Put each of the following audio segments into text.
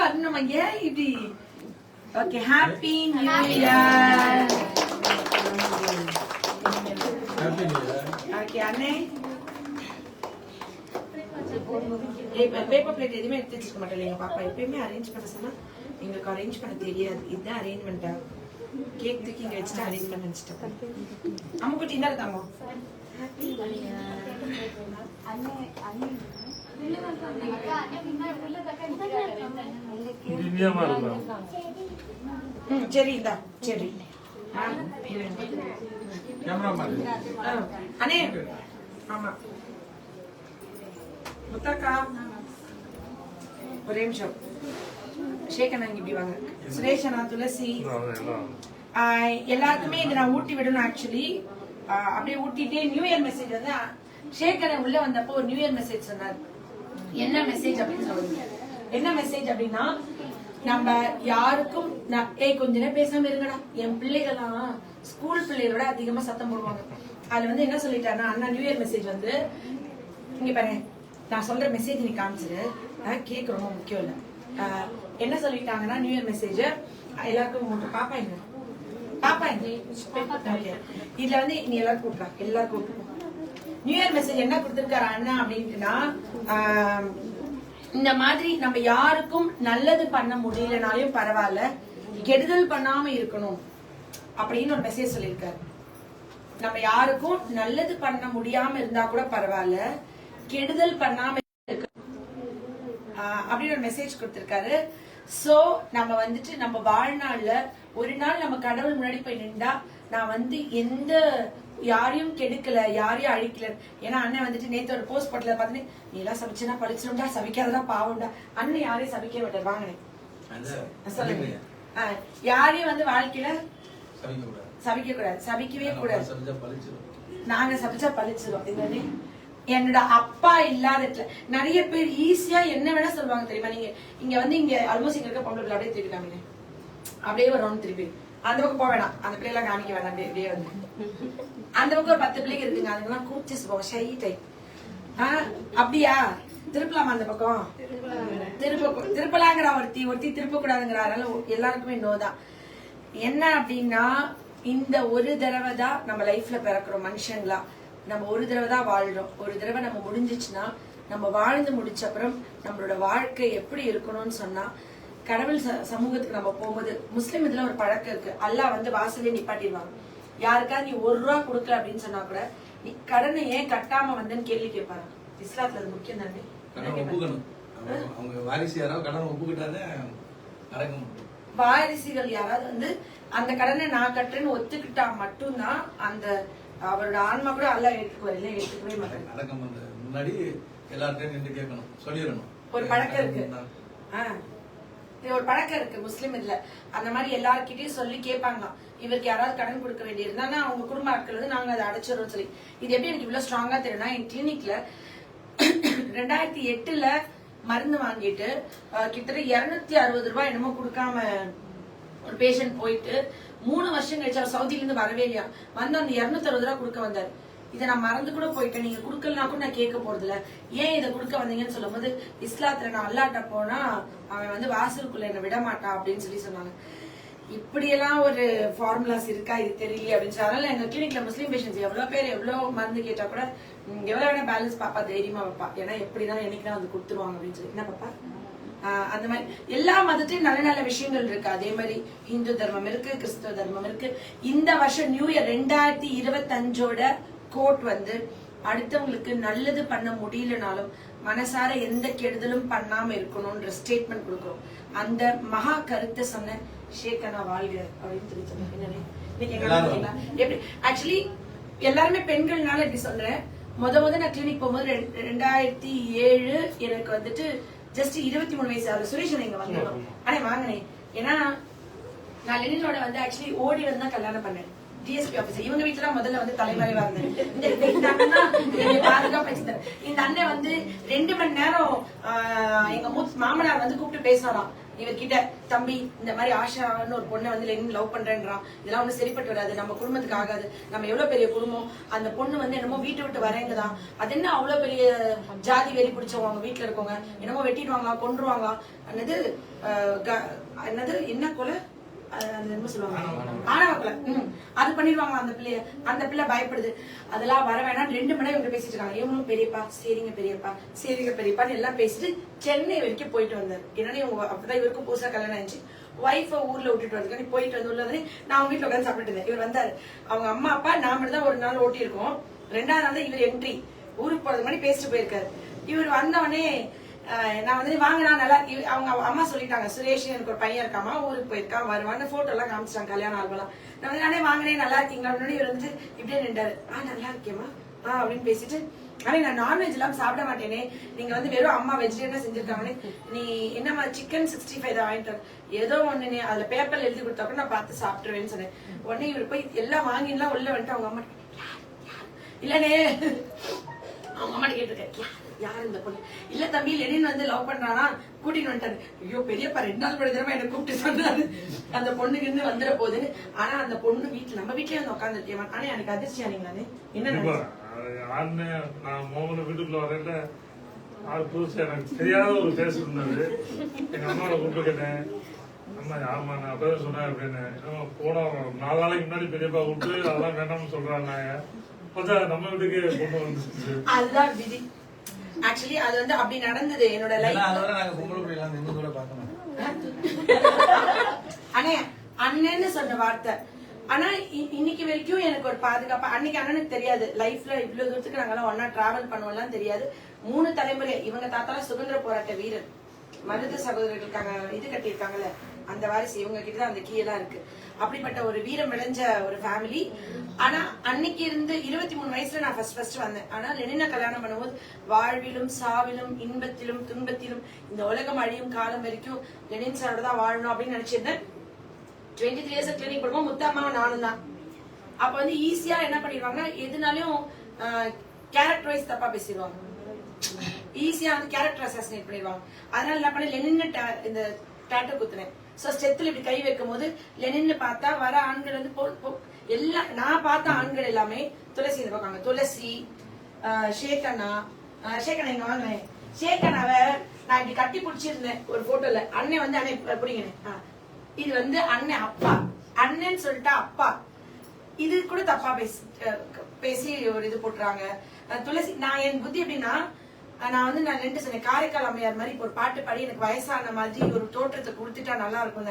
வரணும் ஏன் இப்படி okay happy new year okay அண்ணே பேப்பர் பிளேட் எதுவுமே எடுத்து வச்சுக்க மாட்டேன் எங்க பாப்பா எப்பயுமே அரேஞ்ச் பண்ண சொன்னா எங்களுக்கு அரேஞ்ச் பண்ண தெரியாது இதுதான் அரேஞ்ச்மெண்டா கேக் தூக்கி இங்க வச்சுட்டு அரேஞ்ச் பண்ண வச்சுட்டேன் அம்முக்குட்டி என்ன இருக்காங்க சரி இந்தா சரி அண்ணே ஆமா முத்தக்கா ஒரே நிமிஷம் ஷேகண்ணா இப்படி வாங்க சுரேஷ் அண்ணா துளசி எல்லாருக்குமே இதை நான் ஊட்டி விடணும் ஆக்சுவலி அப்படியே ஊட்டிட்டே நியூ இயர் மெசேஜ் வந்து ஷேகண்ணா உள்ள வந்தப்போ ஒரு நியூ இயர் மெசேஜ் சொன்னார் என்ன மெசேஜ் அப்படின்னு சொல்லுங்க என்ன மெசேஜ் அப்படின்னா நம்ம யாருக்கும் கொஞ்ச நேரம் பேசாம இருங்கடா என் பிள்ளைகள்லாம் ஸ்கூல் பிள்ளைகளோட அதிகமா சத்தம் போடுவாங்க அதுல வந்து என்ன சொல்லிட்டாருன்னா அண்ணா நியூ இயர் மெசேஜ் வந்து இங்க பாருங்க நான் சொல்ற மெசேஜ் நீ காமிச்சிரு கேக் ரொம்ப முக்கியம் இல்ல என்ன சொல்லிட்டாங்கன்னா நியூ இயர் மெசேஜ் எல்லாருக்கும் பாப்பா எங்க பாப்பா எங்க இதுல வந்து நீ எல்லாரும் கூப்பிடா எல்லாரும் கூப்பிட்டு நியூ இயர் மெசேஜ் என்ன கொடுத்திருக்காரு அண்ணா அப்படின்ட்டுனா இந்த மாதிரி நம்ம யாருக்கும் நல்லது பண்ண முடியலனாலும் பரவாயில்ல கெடுதல் பண்ணாம இருக்கணும் அப்படின்னு ஒரு மெசேஜ் சொல்லியிருக்காரு நம்ம யாருக்கும் நல்லது பண்ண முடியாம இருந்தா கூட பரவாயில்ல கெடுதல் பண்ணாம அப்படின்னு ஒரு மெசேஜ் கொடுத்திருக்காரு சோ நம்ம வந்துட்டு நம்ம வாழ்நாள்ல ஒரு நாள் நம்ம கடவுள் முன்னாடி போய் நின்றா நான் வந்து எந்த யாரையும் கெடுக்கல யாரையும் அழிக்கல ஏன்னா அண்ணன் வந்துட்டு நேத்து ஒரு போஸ்ட் போட்டல பாத்தீங்கன்னா நீ எல்லாம் சபிச்சுனா பழிச்சிடும்டா சபிக்காதடா பாவம்டா அண்ணன் யாரையும் சபிக்க மாட்டார் வாங்கினேன் சொல்லுங்க யாரையும் வந்து வாழ்க்கையில சபிக்க கூடாது சபிக்கவே கூடாது நாங்க சபிச்சா பழிச்சிடும் என்னோட அப்பா இல்லாத நிறைய பேர் ஈஸியா என்ன வேணா சொல்லுவாங்க தெரியுமா நீங்க இங்க வந்து இங்க ஆல்மோஸ்ட் இங்க இருக்க பொம்பளை அப்படியே திருப்பி காமிங்க அப்படியே ஒரு ரவுண்ட் திருப்பி அந்த பக்கம் போக வேணாம் அந்த பிள்ளை எல்லாம் காமிக்க வேணாம் அப்படியே வந்து அந்த பக்கம் ஒரு 10 பிள்ளைங்க இருக்குங்க அதுக்கெல்லாம் கூச்சி போவோம் ஷை டைப் அப்படியா திருப்பலாமா அந்த பக்கம் திருப்பலாங்கிற ஒருத்தி திருப்ப கூடாதுங்கிற அதனால எல்லாருக்குமே நோதான் என்ன அப்படின்னா இந்த ஒரு தடவை தான் நம்ம லைஃப்ல பிறக்கிறோம் மனுஷங்களா நம்ம ஒரு தடவை தான் வாழ்றோம் ஒரு தடவை நம்ம முடிஞ்சிச்சுன்னா நம்ம வாழ்ந்து முடிச்ச அப்புறம் நம்மளோட வாழ்க்கை எப்படி இருக்கணும்னு சொன்னா கடவுள் சமூகத்துக்கு நம்ம போகும்போது முஸ்லிம் இதுல ஒரு பழக்கம் இருக்கு அல்லாஹ் வந்து வாசலே நிப்பாட்டிடுவாங்க யாருக்காவது நீ 1 ரூபா கொடுக்கல அப்படின்னு சொன்னா கூட நீ கடனை ஏன் கட்டாம வந்தேன்னு கேள்வி கேட்பாரு இஸ்லாத்துல அது முக்கியம் தானே வாரிசுகள் யாராவது வந்து அந்த கடனை நான் கட்டுறேன்னு ஒத்துக்கிட்டா மட்டும்தான் அந்த அவரோட ஆன்மா கூட அல்லாஹ் ஏற்றுக்குவார் இல்ல ஏற்றுக்கவே மாட்டாங்க முன்னாடி எல்லார்ட்டையும் நின்று கேட்கணும் சொல்லிடணும் ஒரு பழக்கம் இருக்கு ஒரு பழக்கம் இருக்கு முஸ்லிம் இதுல அந்த மாதிரி எல்லார்கிட்டயும் சொல்லி கேட்பாங்க இவருக்கு யாராவது கடன் கொடுக்க வேண்டியிருந்தா அவங்க குடும்ப ஆட்கள் வந்து நாங்க அதை அடைச்சிடறோம் சொல்லி இது எப்படி எனக்கு இவ்வளவு ஸ்ட்ராங்கா தெரியும்னா என் கிளினிக்ல 2008 மருந்து வாங்கிட்டு கிட்டத்தட்ட 260 ரூபாய் என்னமோ கொடுக்காம ஒரு பேஷண்ட் போயிட்டு 3 வருஷம் கழிச்சு அவர் சவுதியில இருந்து வரவே இல்லையா வந்து அந்த 260 ரூபாய் கொடுக்க வந்தாரு இதை நான் மறந்து கூட போயிட்டேன் நீங்க குடுக்கலனா கூட நான் கேட்க போறது இல்ல ஏன் இதை கொடுக்க வந்தீங்கன்னு சொல்லும் போது இஸ்லாத்துல நான் அல்லாட்ட போனா அவன் வந்து வாசலுக்குள்ள என்ன விட மாட்டான் அப்படின்னு சொல்லி சொன்னாங்க இப்படி எல்லாம் ஒரு ஃபார்முலாஸ் இருக்கா இது தெரியல அப்படின்னு சொல்லி அதனால எங்க கிளினிக்ல முஸ்லீம் பேஷன்ஸ் எவ்வளவு பேர் எவ்வளவு மருந்து கேட்டா கூட எவ்வளவு வேணா பேலன்ஸ் பாப்பா தைரியமா வைப்பா ஏன்னா எப்படிதான் என்னைக்குதான் வந்து கொடுத்துருவாங்க அப்படின்னு சொல்லி என்ன பாப்பா அந்த மாதிரி எல்லா மதத்தையும் நல்ல நல்ல விஷயங்கள் இருக்கு அதே மாதிரி இந்து தர்மம் இருக்கு கிறிஸ்தவ தர்மம் இருக்கு இந்த வருஷம் நியூ இயர் 2025 கோட் வந்து அடுத்தவங்களுக்கு நல்லது பண்ண முடியலனாலும் மனசார எந்த கெடுதலும் பண்ணாம இருக்கணும்ன்ற ஸ்டேட்மெண்ட் கொடுக்கிறோம் அந்த மகா கருத்தை சொன்ன ஷேகனா வாழ்க அப்படின்னு சொல்லி சொன்னேன் எப்படி ஆக்சுவலி எல்லாருமே பெண்கள்னால எப்படி சொல்றேன் முத நான் கிளினிக் போகும்போது 2007 எனக்கு வந்துட்டு ஜஸ்ட் 23 வயசு ஆகுது சுரேஷ் இங்க வந்துடும் ஆனா வாங்கினேன் ஏன்னா நான் லெனினோட வந்து ஆக்சுவலி ஓடி வந்து தான் கல்யாணம் பண்ணேன் டிஎஸ்பி ஆபீசர் இவங்க வீட்டுல முதல்ல வந்து தலைமறைவா இருந்தேன் பாதுகாப்பு இந்த அண்ணன் வந்து 2 மணி நேரம் எங்க மாமனார் வந்து கூப்பிட்டு பேசினாராம் இவர்கிட்ட தம்பி இந்த மாதிரி ஆஷான்னு ஒரு பொண்ணை வந்து லெனின் லவ் பண்றேன்றான், இதெல்லாம் ஒண்ணு சரிப்பட்டு வராது, நம்ம குடும்பத்துக்கு ஆகாது, நம்ம எவ்வளவு பெரிய குடும்பம், அந்த பொண்ணு வந்து என்னமோ வீட்டை விட்டு வரேங்கதான், அது என்ன அவ்வளவு பெரிய ஜாதி வெறி பிடிச்சவங்க வீட்டுல இருக்கவங்க, என்னமோ வெட்டிடுவாங்களா கொன்றுவாங்க, என்னது என்ன கொலை என்ன சொல்லுவாங்க ஆணவ கொலை, அது பண்ணிடுவாங்களா அந்த பிள்ளைய, அந்த பிள்ளை பயப்படுது, அதெல்லாம் வர வேணாம் 2 மணி நேரம் இவங்க பேசிட்டு இருக்காங்க. இவங்களும் பெரியப்பா சரிங்க பெரியப்பா சரிங்க பெரியப்பான்னு எல்லாம் பேசிட்டு சென்னை வரைக்கும் போயிட்டு வந்தாரு. ஏன்னா இவங்க அப்பதான் இவருக்கும் புதுசா கல்யாணம் ஆயிடுச்சு, ஒய்ஃபை ஊர்ல விட்டுட்டு வந்து போயிட்டு வந்து உள்ளது நான் அவங்க வீட்டுல உட்காந்து சாப்பிட்டு இருந்தேன். இவர் வந்தாரு, அவங்க அம்மா அப்பா நாம தான் ஒரு நாள் ஓட்டி இருக்கோம், 2வது நாள் தான் இவர் என்ட்ரி, ஊருக்கு போறது மாதிரி பேசிட்டு போயிருக்காரு. இவர் வந்தவனே நான் வந்து வாங்கினா நல்லா, அவங்க அம்மா சொல்லிட்டாங்க சுரேஷ் எனக்கு ஒரு பையன் இருக்காமா ஊருக்கு போயிருக்கான் வருவான்னு போட்டோ எல்லாம் காமிச்சிட்டாங்க கல்யாணம் ஆல்பெல்லாம். நான் வந்து நானே வாங்கினேன் நல்லா இருக்கீங்களா அப்படின்னு இவர் வந்து இப்படியே நின்றாரு. நல்லா இருக்கேமா அப்படின்னு பேசிட்டு, ஆனா நான் நான்வெஜ் எல்லாம் சாப்பிட மாட்டேனே, நீங்க வந்து வெறும் அம்மா வெஜிடேரியனா செஞ்சிருக்காங்கன்னு, நீ என்னமா சிக்கன் 65 தான் வாங்கிட்டு ஏதோ ஒண்ணு அதுல பேப்பர்ல எழுதி கொடுத்தா கூட நான் பார்த்து சாப்பிட்டுருவேன்னு சொன்னேன். உடனே இவர் போய் எல்லாம் வாங்கிலாம் உள்ள வந்துட்டு அவங்க அம்மா இல்லனே அவங்க அம்மா கேட்டிருக்கேன் யாரு இந்த பொண்ணு, இல்ல தம்பி லெனின் வந்து லவ் பண்றானா கூட்டிட்டு வந்துட்டாரு. ஐயோ பெரியப்பா 2 நாள் படுத்துறமா என்ன கூப்பிட்டு சொன்னாரு அந்த பொண்ணுக்கு இருந்து வந்துட போகுதுன்னு. ஆனா அந்த பொண்ணு வீட்டுல நம்ம வீட்லயே வந்து உட்காந்து இருக்கேன். ஆனா எனக்கு அதிர்ச்சி ஆனீங்க நானு என்ன நான் மோகன வீட்டுக்குள்ள வரையில ஆள் புதுசு எனக்கு தெரியாத ஒரு பேச இருந்தது. எங்க அம்மாவை கூப்பிட்டு கேட்டேன், அம்மா ஆமா நான் அப்பதான் சொன்னேன் அப்படின்னு. போன 4 நாளைக்கு முன்னாடி பெரியப்பா கூப்பிட்டு அதெல்லாம் வேண்டாம்னு சொல்றாங்க, நம்ம வீட்டுக்கு பொண்ணு வந்துச்சு. அதுதான் விதி. ஆக்சுவலி அது வந்து அப்படி நடந்தது என்னோட லைஃப். அண்ணே அண்ணன்னு சொன்ன வார்த்தை, ஆனா இன்னைக்கு வரைக்கும் எனக்கு ஒரு பாதுகாப்பா, அன்னைக்கு அண்ணனுக்கு தெரியாது லைஃப்ல இவ்வளவு தூரத்துக்கு நாங்கெல்லாம் ஒன்னா டிராவல் பண்ணுவோம்லாம் தெரியாது. 3 தலைமுறை இவங்க தாத்தாலாம் சுதந்திர போராட்ட வீரர், மருது சகோதரர்களுக்காக இது கட்டியிருக்காங்கல்ல அந்த வாரிசு, இவங்க கிட்டதான் அந்த கீ எல்லாம் இருக்கு. அப்படிப்பட்ட ஒரு வீரம் விளைஞ்ச ஒரு ஃபேமிலி. ஆனா அன்னைக்கு இருந்து 23 வயசுல நான் ஃபர்ஸ்ட் வந்தேன். ஆனா லெனினை கல்யாணம் பண்ணும்போது வாழ்விலும் சாவிலும் இன்பத்திலும் துன்பத்திலும் இந்த உலகம் அழியும் காலம் வரைக்கும் லெனின் சாரோட தான் வாழணும் அப்படின்னு நினைச்சிருந்தேன். 23 இயர்ஸ் கிளினிக் பண்ணுவோம், முத்தாமாவும் நானும் தான். அப்ப வந்து ஈஸியா என்ன பண்ணிடுவாங்க, எதுனாலும் கேரக்டர் வைஸ் தப்பா பேசிடுவாங்க, ஈஸியா வந்து கேரக்டர் அசாசினேட் பண்ணிடுவாங்க. அதனால என்ன பண்ண லெனின் இந்த டாட்டோ குத்துனேன். சோ ஸ்டெத்துல இப்படி கை வைக்கும் போது லெனின்னு பார்த்தா வர ஆண்கள் வந்து எல்லாம் நான் பார்த்த ஆண்கள் எல்லாமே துளசி இந்த பக்கம், துளசி ஷேகண்ணா இங்க வாங்கினேன். ஷேகண்ணாவை நான் இப்படி கட்டி பிடிச்சிருந்தேன் ஒரு போட்டோல. அண்ணன் வந்து அண்ணன் பிடிங்கினேன், இது வந்து அண்ணன் அப்பா, அண்ணன் சொல்லிட்டா அப்பா, இது கூட தப்பா பேசி ஒரு இது போட்டுறாங்க. துளசி நான் என் புத்தி எப்படின்னா, நான் வந்து நான் 2 சொன்னேன், காரைக்கால் அம்மையார் மாதிரி ஒரு பாட்டு பாடி எனக்கு வயசான மாதிரி ஒரு தோற்றத்தை கொடுத்துட்டா நல்லா இருக்கும்.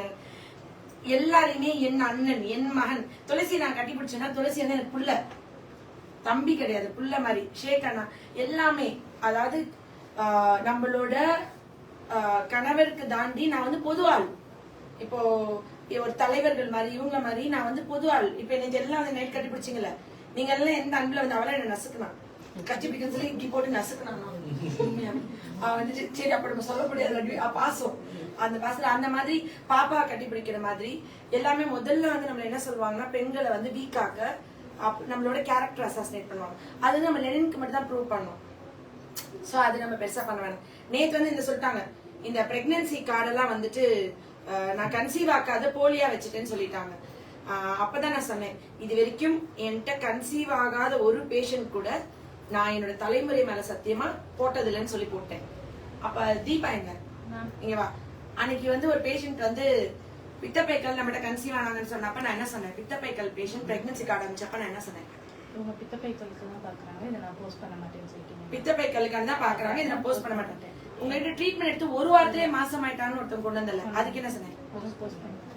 எல்லாரையுமே என் அண்ணன் என் மகன், துளசி நான் கட்டி பிடிச்சேன்னா துளசி வந்து எனக்கு புள்ள, தம்பி கிடையாது புள்ள மாதிரி. ஷேக் அண்ணா எல்லாமே, அதாவது நம்மளோட கணவருக்கு தாண்டி நான் வந்து பொது ஆள். இப்போ ஒரு தலைவர்கள் மாதிரி இவங்க மாதிரி நான் வந்து பொது ஆள். இப்ப எனக்கு எல்லாம் வந்து நைட் கட்டி பிடிச்சிங்கல்ல, நீங்க எல்லாம் எந்த அன்புல வந்து அவளை என்ன நசுக்கணும், கட்டி பிடிக்கும் சொல்லி இப்படி போட்டு நசுக்கணும் வந்துட்டு சரி அப்ப நம்ம சொல்ல முடியாது பாசம், அந்த பாசத்துல அந்த மாதிரி பாப்பா கட்டி பிடிக்கிற மாதிரி எல்லாமே. முதல்ல வந்து நம்ம என்ன சொல்லுவாங்கன்னா, பெண்களை வந்து வீக்காக நம்மளோட கேரக்டர் அசாசினேட் பண்ணுவாங்க. அது நம்ம லெனினுக்கு மட்டும் தான் ப்ரூவ் பண்ணோம். சோ அது நம்ம பெருசா பண்ண வேணாம். நேத்து வந்து இந்த சொல்லிட்டாங்க, இந்த பிரெக்னன்சி கார்டெல்லாம் வந்துட்டு நான் கன்சீவ் ஆக்காத போலியா வச்சுட்டேன்னு சொல்லிட்டாங்க. அப்பதான் நான் சொன்னேன், இது வரைக்கும் என்கிட்ட கன்சீவ் ஆகாத ஒரு பேஷண்ட் கூட நான் என்னோட தலைமுறை மேல சத்தியமா போட்டது இல்லைன்னு சொல்லி போட்டேன். அப்ப தீபா எங்க இங்க வா, அன்னைக்கு வந்து ஒரு பேஷண்ட் வந்து பித்தப்பைக்கல் நம்மகிட்ட கன்சீவ் ஆனாங்கன்னு சொன்னப்ப நான் என்ன சொன்னேன், பித்தப்பைக்கல் பேஷண்ட் பிரெக்னன்சி கார்டு அமைச்சப்ப நான் என்ன சொன்னேன், பித்தப்பைக்கலுக்கு தான் பாக்குறாங்க, இதை நான் போஸ்ட் பண்ண மாட்டேன்னு சொல்லிட்டேன். பித்தப்பைக்கலுக்கு தான் பாக்குறாங்க, இதை நான் போஸ்ட் பண்ண மாட்டேன். உங்ககிட்ட ட்ரீட்மெண்ட் எடுத்து 1 வாரத்திலே மாசம் ஆயிட்டான்னு ஒருத்தன் கொண்டு வந்தல, அதுக்கு என்ன சொன்னேன்,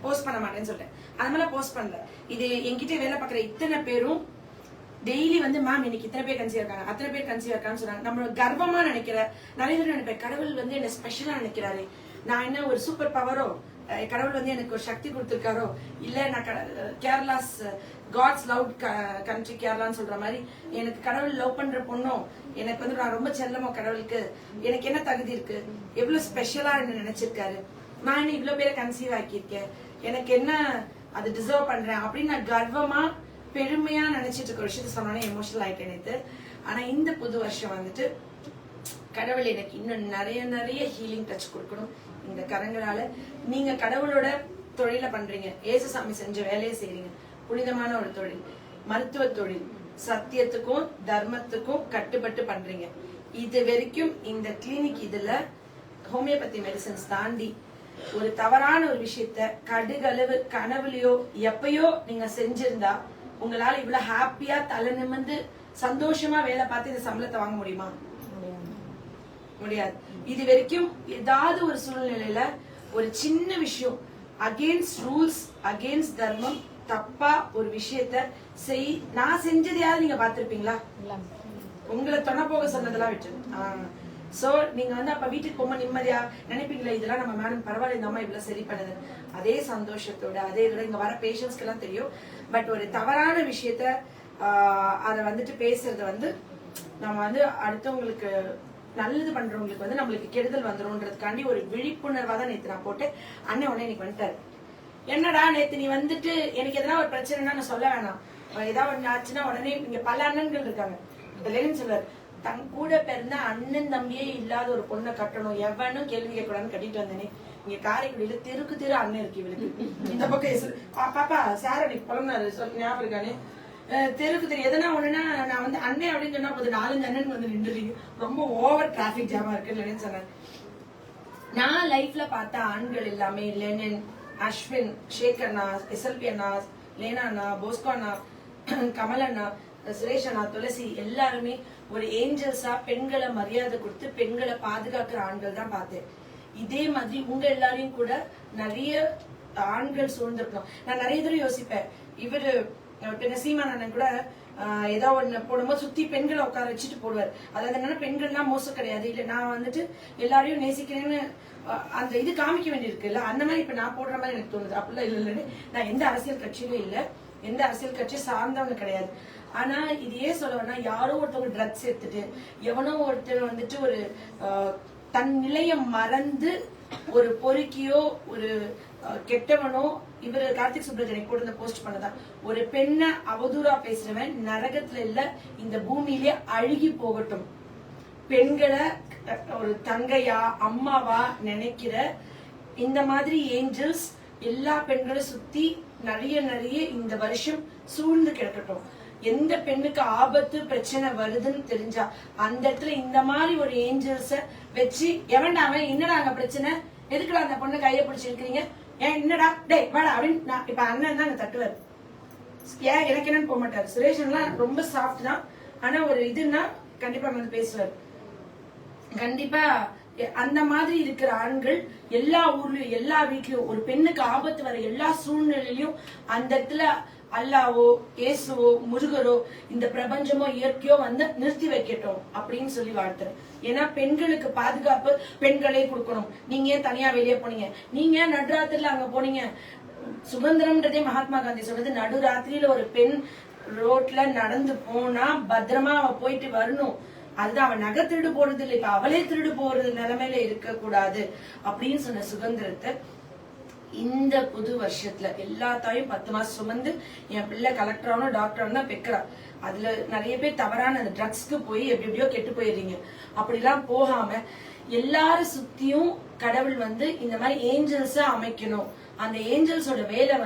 போஸ்ட் பண்ண மாட்டேன்னு சொல்லிட்டேன். அது மாதிரி போஸ்ட் பண்ணல. இது என்கிட்ட வேலை பாக்குற இத்தனை பேரும் டெய்லி வந்து மேம் இன்னைக்கு இத்தனை பேர் கன்சீவ் இருக்காங்க, அத்தனை பேர் கன்சீவ் இருக்கான்னு சொன்னாங்க. நம்மளோட கர்வமா நினைக்கிற நிறைய பேர் நினைப்பேன், கடவுள் வந்து என்ன ஸ்பெஷலா நினைக்கிறாரு, நான் என்ன ஒரு சூப்பர் பவரோ, கடவுள் வந்து எனக்கு ஒரு சக்தி கொடுத்திருக்காரோ, இல்ல நான் கேரளாஸ் காட்ஸ் லவ் கண்ட்ரி கேரளான்னு சொல்ற மாதிரி எனக்கு கடவுள் லவ் பண்ற பொண்ணும், எனக்கு வந்து நான் ரொம்ப செல்லமோ கடவுளுக்கு, எனக்கு என்ன தகுதி இருக்கு, எவ்வளவு ஸ்பெஷலா என்ன நினைச்சிருக்காரு, நான் என்ன இவ்வளவு பேரை கன்சீவ் ஆக்கியிருக்கேன், எனக்கு என்ன அது டிசர்வ் பண்றேன் அப்படின்னு நான் கர்வமா பெருமையா நினைச்சிட்டு இருக்க விஷயத்த சொன்னோன்னே எமோஷனல் ஆயிட்டேன் நேத்து. ஆனா இந்த புது வருஷம் வந்துட்டு கடவுள் எனக்கு இன்னும் நிறைய நிறைய ஹீலிங் டச் கொடுக்கணும், இந்த கரங்களால நீங்க கடவுளோட தொழிலை பண்றீங்க, ஏசுசாமி செஞ்ச வேலையை செய்றீங்க. புனிதமான ஒரு தொழில், மருத்துவ தொழில், சத்தியத்துக்கும் தர்மத்துக்கும் கட்டுப்பட்டு பண்றீங்க. இது வரைக்கும் இந்த கிளினிக் இதுல ஹோமியோபதி மெடிசன்ஸ் தாண்டி ஒரு தவறான ஒரு விஷயத்த கடுகளவு கனவுலயோ எப்பயோ நீங்க செஞ்சிருந்தா உங்களால இவ்வளவு ஹாப்பியா தலை நிமிர்ந்து சந்தோஷமா வேலை பார்த்து இந்த சம்பளத்தை வாங்க முடியுமா? முடியாது. இது வரைக்கும் ஏதாவது ஒரு சூழ்நிலையில ஒரு சின்ன விஷயம் அகேன்ஸ்ட் ரூல்ஸ், அகேன்ஸ்ட் தர்மம், தப்பா ஒரு விஷயத்த நான் செஞ்சதையாவது நீங்க பாத்திருப்பீங்களா? உங்களை தொண போக சொன்னதெல்லாம் விட்டு சோ நீங்க அப்ப வீட்டுக்கு போக நிம்மதியா நினைப்பீங்களா, இதெல்லாம் நம்ம மேடம் பரவாயில்ல இந்த அம்மா இவ்வளவு சரி பண்ணுது. அதே சந்தோஷத்தோட அதே இதோட இங்க வர பேஷண்ட்ஸ்க்கு எல்லாம் தெரியும். பட் ஒரு தவறான விஷயத்த அத பேசுறது நம்ம அடுத்தவங்களுக்கு நல்லது பண்றவங்களுக்கு நம்மளுக்கு கெடுதல் வந்துரும்ன்றதுக்காண்டி ஒரு விழிப்புணர்வா தான் நேத்து நான் போட்டு அண்ணன் உடனே இன்னைக்கு வந்துட்டாரு. என்னடா நேத்து நீ எனக்கு எதனா ஒரு பிரச்சனைனா நான் சொல்ல வேணாம், ஏதாவது ஒண்ணு ஆச்சுன்னா உடனே இங்க பல அண்ணன்கள் இருக்காங்க. லெனின் சொல்றாரு, தன் கூட பிறந்த அண்ணன் தம்பியே இல்லாத ஒரு பொண்ணை கட்டணும், எவனும் கேள்வி கேட்கக்கூடாதுன்னு கட்டிட்டு வந்தேனே. இங்க காரைக்குடியில தெருக்கு அண்ணன் இருக்கு இவளுக்கு. இந்த பக்கம் பாப்பா சார் அன்னைக்கு புலம்னாரு, ஞாபகம் இருக்கானே, தெருக்கு தெரியும் எதனா ஒண்ணுன்னா நான் அண்ணன் அப்படின்னு சொன்னா போது 4-5 அண்ணன் நின்றுறீங்க, ரொம்ப ஓவர் டிராபிக் ஜாமா இருக்குன்னு சொன்னாரு. நான் லைஃப்ல பார்த்த ஆண்கள் எல்லாமே லெனின், அஸ்வின், ஷேகர் அண்ணா, எஸ்எல்பி அண்ணா, லேனா அண்ணா, போஸ்கோ அண்ணா, கமல் அண்ணா, சுரேஷ் அண்ணா, துளசி எல்லாருமே ஒரு ஏஞ்சல்ஸா பெண்களை மரியாதை கொடுத்து பெண்களை பாதுகாக்கிற ஆண்கள் தான் பார்த்தேன். இதே மாதிரி உங்க எல்லாரையும் கூட நிறைய ஆண்கள் சூழ்ந்திருக்கணும். நான் நிறைய தடவை யோசிப்பேன், இவரு சீமான் அண்ணன் கூட ஏதோ ஒண்ணு போடும்போது சுத்தி பெண்களை உட்கார வச்சுட்டு போடுவார். அதாவது என்னன்னா பெண்கள்லாம் மோசம் கிடையாது, இல்ல நான் எல்லாரையும் நேசிக்கிறேன்னு அந்த இது காமிக்க வேண்டியிருக்கு இல்ல, அந்த மாதிரி இப்ப நான் போடுற மாதிரி எனக்கு தோணுது. அப்படிலாம் இல்லைன்னு நான் எந்த அரசியல் கட்சியிலும் இல்ல, எந்த அரசியல் கட்சி சார்ந்தவங்க கிடையாது. ஆனா இது ஏன் சொல்லுவேன்னா, யாரோ ஒருத்தவங்க ட்ரக்ஸ் எடுத்துட்டு எவனோ ஒருத்தர் ஒரு தன் நிலைய மறந்து ஒரு பொறுக்கியோ ஒரு கெட்டவனோ, இவரு கார்த்திக் சுப்ரஜன் கூட போஸ்ட் பண்ணதான், ஒரு பெண்ணை அவதூறா பேசுறவன் நரகத்துல இல்ல இந்த பூமியிலே அழுகி போகட்டும். பெண்களை ஒரு தங்கையா அம்மாவா நினைக்கிற இந்த மாதிரி ஏஞ்சல்ஸ் எல்லா பெண்களும் சுத்தி நிறைய இந்த வருஷம் சூழ்ந்து கிடக்கட்டும். எந்த பெண்ணுக்கு ஆபத்து பிரச்சனை வருதுன்னு தெரிஞ்சா அந்த இடத்துல இந்த மாதிரி ஒரு ஏஞ்சல்ஸ வச்சு எவன்டாம என்னடா அங்க பிரச்சனை, எதுக்குடா அந்த பொண்ணு கைய பிடிச்சி இருக்கிறீங்க, ஏன் என்னடா டே வாடா அப்படின்னு இப்ப அண்ணன் தான் தட்டுவார். ஏன் எனக்கு என்னன்னு போக மாட்டாரு. சுரேஷ் எல்லாம் ரொம்ப சாஃப்ட் தான், ஆனா ஒரு இதுன்னா கண்டிப்பா பேசுவார். கண்டிப்பா அந்த மாதிரி இருக்கிற ஆண்கள் எல்லா ஊர்லயும் எல்லா வீட்லயும் ஒரு பெண்ணுக்கு ஆபத்து வர எல்லா சூழ்நிலையிலும் அந்த இடத்துல அல்லாவோ இயேசுவோ முருகரோ இந்த பிரபஞ்சமோ இயற்கையோ நிறுத்தி வைக்கட்டும் அப்படின்னு சொல்லி வாழ்த்துறேன். ஏன்னா பெண்களுக்கு பாதுகாப்பு பெண்களே கொடுக்கணும். நீங்க ஏன் தனியா வெளியே போனீங்க, நீங்க நடுராத்திரில அங்க போனீங்க, சுதந்திரம்ன்றதே மகாத்மா காந்தி சொன்னது, நடுராத்திரியில ஒரு பெண் ரோட்ல நடந்து போனா பத்திரமா அவ போயிட்டு வரணும். அதுதான் அவன் நகை திருடு போறது இல்லை, இப்ப அவளே திருடு போறது நிலைமையில இருக்க கூடாது அப்படின்னு சொன்ன சுதந்திரத்தை இந்த புது வருஷத்துல எல்லாத்தையும் 10 மாசம் சுமந்து என் பிள்ளை கலெக்டர் ஆகணும் டாக்டர் ஆகணும் தான் பெக்கிறா. அதுல நிறைய பேர் தவறான அந்த ட்ரக்ஸ்க்கு போய் எப்படியோ கெட்டு போயிடுறீங்க. அப்படிலாம் போகாம எல்லாரும் சுத்தியும் கடவுள் இந்த மாதிரி ஏஞ்சல்ஸா அமைக்கணும். அந்த ஏஞ்சல்ஸோட வேலை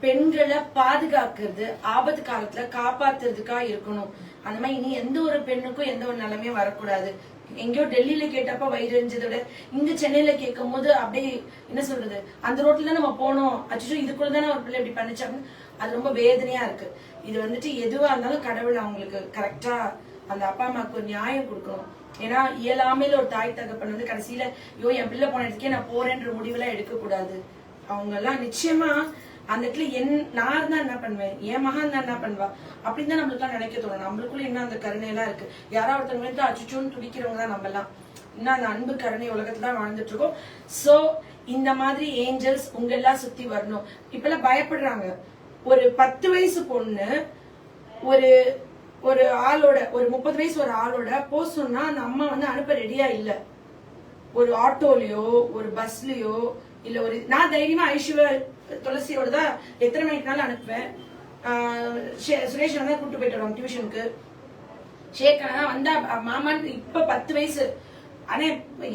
பெண்களை பாதுகாக்கிறது, ஆபத்து காலத்துல காப்பாத்துறதுக்கா இருக்கணும். அந்த மாதிரி இனி எந்த ஒரு பெண்ணுக்கும் எந்த ஒரு நிலைமையும் வரக்கூடாது. எங்கயோ டெல்லியில கேட்டப்ப வயிறு எரிஞ்சதோட இங்க சென்னையில கேட்கும் போது அப்படியே என்ன சொல்றது, அந்த ரோட்ல தான் நம்ம போனோம், அச்சோ இதுக்குள்ளதானே ஒரு பிள்ளை இப்படி பண்ணிச்சாங்க, அது ரொம்ப வேதனையா இருக்கு. இது எதுவா இருந்தாலும் கடவுள் அவங்களுக்கு கரெக்டா அந்த அப்பா அம்மாவுக்கு ஒரு நியாயம் கொடுக்கணும். ஏன்னா இயலாமையில ஒரு தாய் தகப்பன் கடைசியில ஐயோ என் பிள்ளை போன இடத்துக்கே நான் போறேன்ற முடிவெல்லாம் எடுக்க கூடாது. அவங்க எல்லாம் நிச்சயமா அந்த இடத்துல நான் இருந்தா என்ன பண்ணுவேன், என் மகன் தான் என்ன பண்ணுவா அப்படின்னு தான் நம்மளுக்கு எல்லாம் நினைக்க தோணும். நம்மளுக்குள்ள இன்னும் அந்த கருணையெல்லாம் இருக்கு. யாராவது ஒருத்தவங்க அச்சுச்சோன்னு துடிக்கிறவங்க தான் நம்ம எல்லாம். இன்னும் அந்த அன்பு கருணை உலகத்துல தான் வாழ்ந்துட்டு இருக்கோம். சோ இந்த மாதிரி ஏஞ்சல்ஸ் உங்க எல்லாம் சுத்தி வரணும். இப்ப எல்லாம் பயப்படுறாங்க. ஒரு 10 வயசு பொண்ணு ஒரு ஆளோட ஒரு 30 வயசு ஒரு ஆளோட போக சொன்னா அந்த அம்மா அனுப்ப ரெடியா இல்ல. ஒரு ஆட்டோலயோ ஒரு பஸ்லயோ இல்ல நான் தைரியமா ஐஸ்வர்யா துளசியோட தான் எத்தனை மணிக்குனாலும் அனுப்புவேன். சுரேஷ் தான் கூப்பிட்டு போயிட்டு வருவாங்க டியூஷனுக்கு. ஷேக்கா வந்தா மாமான்னு இப்ப 10 வயசு. ஆனா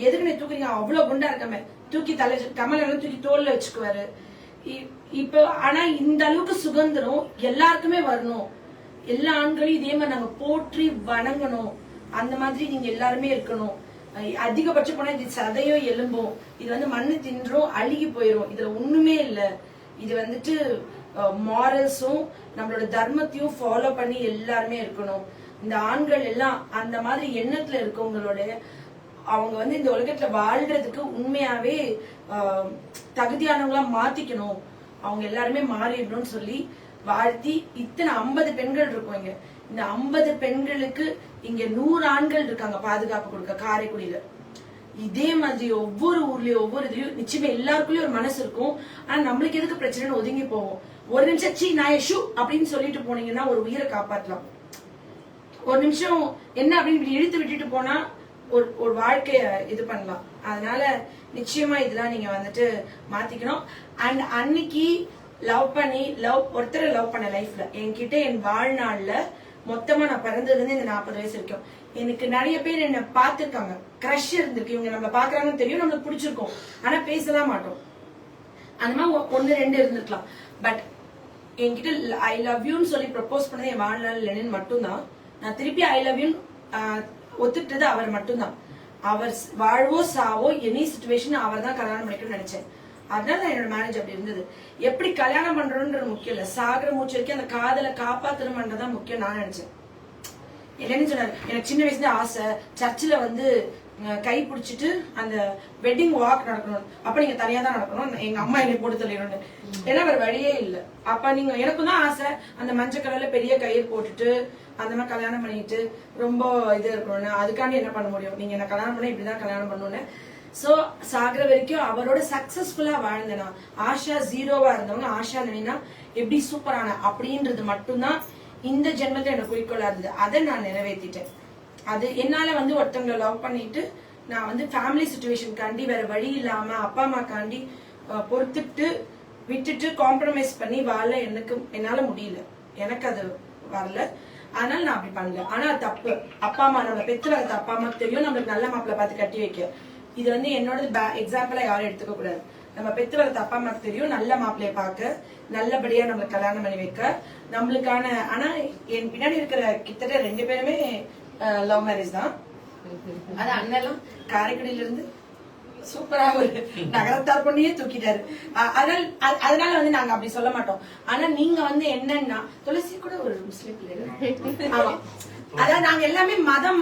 எதுக்கு நீ தூக்குறீங்க, அவ்வளவு குண்டா இருக்கமே, தூக்கி தலை கமலம் தூக்கி தோல்ல வச்சுக்குவாரு. இப்போ ஆனா இந்த அளவுக்கு சுதந்திரம் எல்லாருக்குமே வரணும். எல்லா ஆண்களையும் இதே மாதிரி நாங்க போற்றி வணங்கணும். அந்த மாதிரி நீங்க எல்லாருமே இருக்கணும். அதிகபட்சம் போனா இது சதையோ எலும்பும், இது வந்து மண்ணு தின்றும் அழுகி போயிரும். இதுல ஒண்ணுமே இல்ல. இது வந்துட்டு மாரல்ஸும் நம்மளோட தர்மத்தையும் ஃபாலோ பண்ணி எல்லாருமே இருக்கணும். இந்த ஆண்கள் எல்லாம் அந்த மாதிரி எண்ணத்துல இருக்கவங்களோட அவங்க வந்து இந்த உலகத்துல வாழ்றதுக்கு உண்மையாவே தகுதியானவங்களா மாத்திக்கணும். அவங்க எல்லாருமே மாறிடணும்னு சொல்லி வாழ்த்தி, இத்தனை 50 பெண்கள் இருக்கும் இங்க. இந்த 50 பெண்களுக்கு இங்க 100 ஆண்கள் இருக்காங்க பாதுகாப்பு கொடுக்க காரைக்குடியில. இதே மாதிரி ஒவ்வொரு ஊர்லயும் ஒவ்வொரு இதுலயும் நிச்சயமா எல்லாருக்குள்ளயும் ஒரு மனசு இருக்கும். ஆனா நம்மளுக்கு எதுக்கு பிரச்சனைன்னு ஒதுங்கி போவோம். ஒரு நிமிஷம் சீ நான் ஷூ அப்படின்னு சொல்லிட்டு போனீங்கன்னா ஒரு உயிரை காப்பாற்றலாம். ஒரு நிமிஷம் என்ன அப்படின்னு இப்படி இழுத்து விட்டுட்டு போனா ஒரு வாழ்க்கைய இது பண்ணலாம். அதனால நிச்சயமா இதெல்லாம் நீங்க வந்துட்டு மாத்திக்கணும். அண்ட் அன்னைக்கு ஒருத்தரை லவ் பண்ண லைஃப்ல என்கிட்ட என் வாழ்நாள்ல மொத்தமா நான் பிறந்ததுல இருந்து இந்த 40 வயசு வரைக்கும் எனக்கு நிறைய பேர் என்ன பாத்துருக்காங்க. கிரஷ் இருந்திருக்கு. இவங்க நம்மள பாக்குறாங்கன்னு தெரியும், நம்மளுக்கு பிடிச்சிருக்கும், ஆனா பேசலாம் மாட்டோம். அந்த மாதிரி 1-2 இருந்திருக்கலாம். பட் என்கிட்ட ஐ லவ் யூன்னு சொல்லி ப்ரப்போஸ் பண்ணது என் வாழ்நாள் லெனின் மட்டும்தான். நான் திருப்பி ஐ லவ் யூன்னு ஒத்துக்கிட்டது அவர் மட்டும்தான். அவர் வாழ்வோ சாவோ எனி சிச்சுவேஷன் அவர் தான் கல்யாணம் பண்ணிக்கணும்னு நினைச்சேன். அதனால என்னோட மேரேஜ் அப்படி இருந்தது. எப்படி கல்யாணம் பண்றோம்ன்றது முக்கியம் இல்ல, சாகர மூச்சு வரைக்கும் அந்த காதலை காப்பாத்தணும்ன்றதான் முக்கியம் நான் நினைச்சேன். இல்லைன்னு சொன்னாரு. எனக்கு சின்ன வயசுல ஆசை சர்ச்சில் வந்து கை பிடிச்சிட்டு அந்த வெட்டிங் வாக் நடக்கணும். அப்ப நீங்க தனியா தான் நடக்கணும், எங்க அம்மா என்னை போட்டு தள்ளிடணும்னு. ஏன்னா வேற வழியே இல்லை. அப்ப நீங்க எனக்கும் தான் ஆசை அந்த மஞ்சள் கலர்ல பெரிய கயிறு போட்டுட்டு அந்த மாதிரி கல்யாணம் பண்ணிட்டு ரொம்ப இது இருக்கணும்னு. அதுக்காண்டி என்ன பண்ண முடியும், நீங்க என்ன கல்யாணம் பண்ண இப்படிதான் கல்யாணம் பண்ணணும்னு. சோ சாகர வரைக்கும் அவரோட சக்சஸ்ஃபுல்லா வாழ்ந்தனா. ஆஷா 0வா இருந்தவங்க ஆஷா நினைனா எப்படி சூப்பரான அப்படின்றது மட்டும்தான் இந்த ஜென்மத்தை எனக்கு குறிக்கோளா இருந்தது. அதை நான் நிறைவேற்றிட்டேன். அது என்னால வந்து ஒருத்தவங்களை லவ் பண்ணிட்டு நான் வந்து ஃபேமிலி சிச்சுவேஷனுக்காண்டி வேற வழி இல்லாம அப்பா அம்மாக்காண்டி பொறுத்துட்டு விட்டுட்டு காம்ப்ரமைஸ் பண்ணி வாழ என்னால முடியல. எனக்கு அது வரல. அதனால நான் அப்படி பண்ணல. ஆனா தப்பு. அப்பா அம்மா நம்ம பெற்று வளர்த்த அப்பா அம்மாக்கு தெரியும் நம்மளுக்கு நல்ல மாப்பிள்ளை பார்த்து கட்டி வைக்க. இது வந்து என்னோட எக்ஸாம்பிளா யாரும் எடுத்துக்க கூடாது. நம்ம பெற்று வளர்த்த அப்பா அம்மாக்கு தெரியும் நல்ல மாப்பிள்ளைய பார்க்க, நல்லபடியா நம்மளுக்கு கல்யாணம் பண்ணி வைக்க நம்மளுக்கான. ஆனா என் பின்னாடி இருக்கிற கிட்டத்தட்ட 2 பேருமே லவ் மேரேஜ் தான். அது அண்ணெல்லாம் காரைக்குடியில இருந்து சூப்பரா ஒரு நகரத்தார் பொண்ணையே தூக்கிட்டாரு. அதனால வந்து நாங்க அப்படி சொல்ல மாட்டோம். ஆனா நீங்க வந்து என்னன்னா துளசி கூட ஒரு முஸ்லிம் பிள்ளைகள். ஆமா, அதாவது நாங்க எல்லாமே மதம்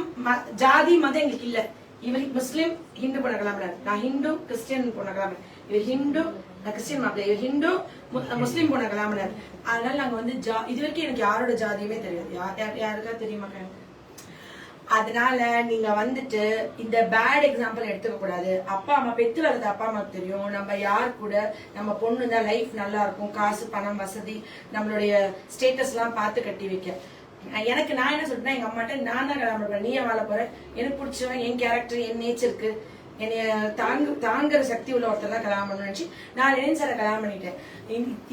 ஜாதி மதம் எங்களுக்கு இல்ல. இவருக்கு முஸ்லிம் ஹிந்து பொண்ண கல்யாணம், நான் ஹிந்து கிறிஸ்டியன் பொண்ண கல்யாணம், இவர் ஹிந்து நான் கிறிஸ்டியன் மாப்பிள்ள, இவர் ஹிந்து முஸ்லிம் பொண்ண கல்யாணம். அதனால நாங்க வந்து இது வரைக்கும் எனக்கு யாரோட ஜாதியுமே தெரியாது. யாருக்கா தெரியுமா? அதனால நீங்க வந்துட்டு இந்த பேட் எக்ஸாம்பிள் எடுத்துக்க கூடாது. அப்பா அம்மா பெற்று வளர்த்த அப்பா அம்மாக்கு தெரியும் நம்ம யார் கூட நம்ம பொண்ணு தான் லைஃப் நல்லா இருக்கும், காசு பணம் வசதி நம்மளுடைய ஸ்டேட்டஸ் எல்லாம் பார்த்து கட்டி வைக்க. எனக்கு நான் என்ன சொல்றேன்னா எங்க அம்மாட்ட நான் தான் கல்யாணம் பண்றேன், நீ வாழ போற, எனக்கு பிடிச்சவன் என் கேரக்டர் என் நேச்சருக்கு என்னைய தாங்குற சக்தி உள்ள ஒருத்தர் தான் கல்யாணம் பண்ணணும்னு நினைச்சு நான் லெனின் சாரை கல்யாணம் பண்ணிட்டேன்.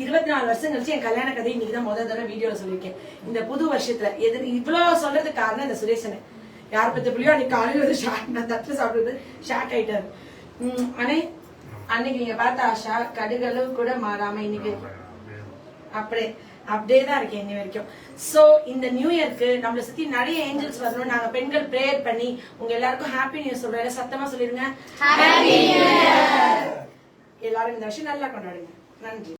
24 வருஷம் கழிச்சு என் கல்யாண கதை இன்னைக்கு தான் முதல் தடவை வீடியோல சொல்லியிருக்கேன். இந்த புது வருஷத்துல இவ்வளவு சொல்றதுக்கு காரணம் இந்த சுரேஷன். யார் பத்தி பிள்ளையோ அன்னைக்கு காலையில வந்து நான் தட்டுல சாப்பிடுறது ஷாக் ஆயிட்டாரு. ஆனா அன்னைக்கு நீங்க பார்த்த ஆஷா கடுகளவு கூட மாறாம இன்னைக்கு அப்படியே தான் இருக்கேன் இன்னி வரைக்கும். சோ இந்த நியூ இயர்க்கு நம்மளை சுத்தி நிறைய ஏஞ்சல்ஸ் வரணும். நாங்க பெண்கள் பிரேயர் பண்ணி உங்க எல்லாருக்கும் ஹாப்பி நியூ சொல்றேன். சத்தமா சொல்லிருங்க, எல்லாரும் இந்த வருஷம் நல்லா கொண்டாடுங்க. நன்றி.